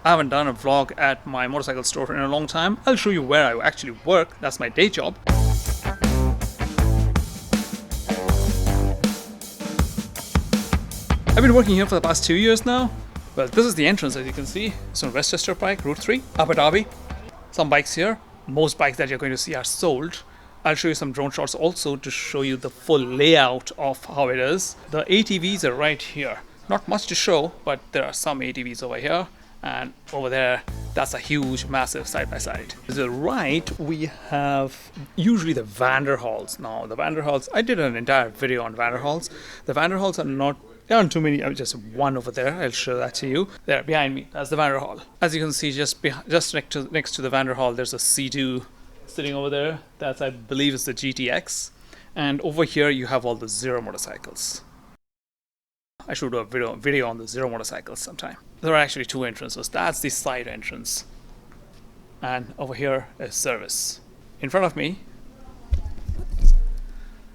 I haven't done a vlog at my motorcycle store in a long time. I'll show you where I actually work. That's my day job. I've been working here for the past 2 years now. Well, this is the entrance, as you can see. It's on Westchester Pike, Route 3, Abu Dhabi. Some bikes here. Most bikes that you're going to see are sold. I'll show you some drone shots also to show you the full layout of how it is. The ATVs are right here. Not much to show, but there are some ATVs over here. And over there, that's a huge, massive side-by-side. To the right, we have usually the Vanderhalls. Now, the Vanderhalls, I did an entire video on Vanderhalls. The Vanderhalls there aren't too many, just one over there. I'll show that to you. There, behind me, that's the Vanderhall. As you can see, just next to the Vanderhall, there's a C2 sitting over there. That's, I believe, is the GTX. And over here, you have all the Zero motorcycles. I should do a video on the Zero motorcycles sometime. There are actually two entrances. That's the side entrance. And over here is service. In front of me,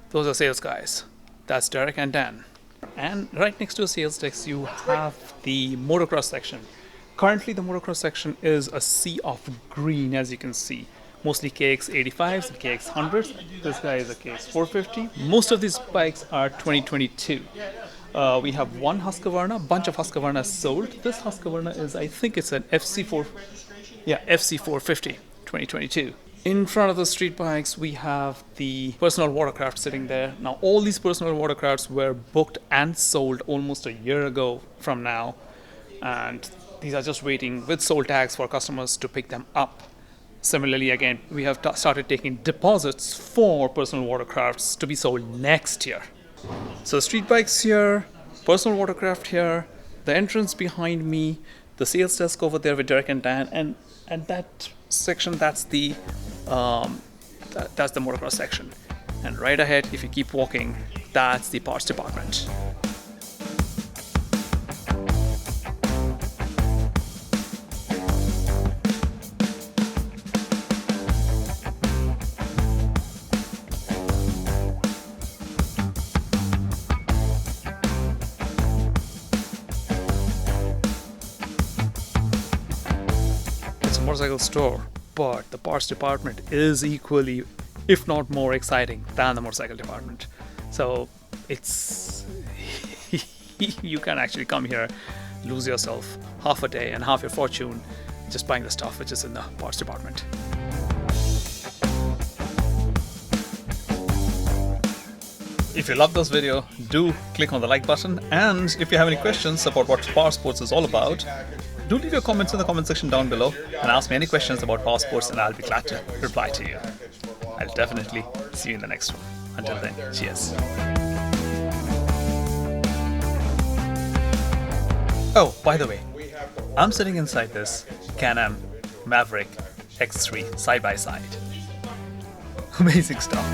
those are sales guys. That's Derek and Dan. And right next to the sales desk, you have the motocross section. Currently, the motocross section is a sea of green, as you can see. Mostly KX85s and KX100s. This guy is a KX450. Most of these bikes are 2022. We have one Husqvarna, bunch of Husqvarnas sold. This Husqvarna is, I think it's an FC450 2022. In front of the street bikes, we have the personal watercraft sitting there. Now, all these personal watercrafts were booked and sold almost a year ago from now. And these are just waiting with sold tags for customers to pick them up. Similarly, again, we have started taking deposits for personal watercrafts to be sold next year. So street bikes here, personal watercraft here, the entrance behind me, the sales desk over there with Derek and Dan, and that section, that's the motocross section. And right ahead, if you keep walking, that's the parts department. Motorcycle store, but the parts department is equally, if not more exciting than the motorcycle department. So it's you can actually come here, lose yourself half a day and half your fortune just buying the stuff which is in the parts department. If you love this video, do click on the like button, and if you have any questions about what Powersports is all about, do leave your comments in the comment section down below and ask me any questions about Powersports, and I'll be glad to reply to you. I'll definitely see you in the next one. Until then, cheers. Oh, by the way, I'm sitting inside this Can-Am Maverick X3 side-by-side. Amazing stuff.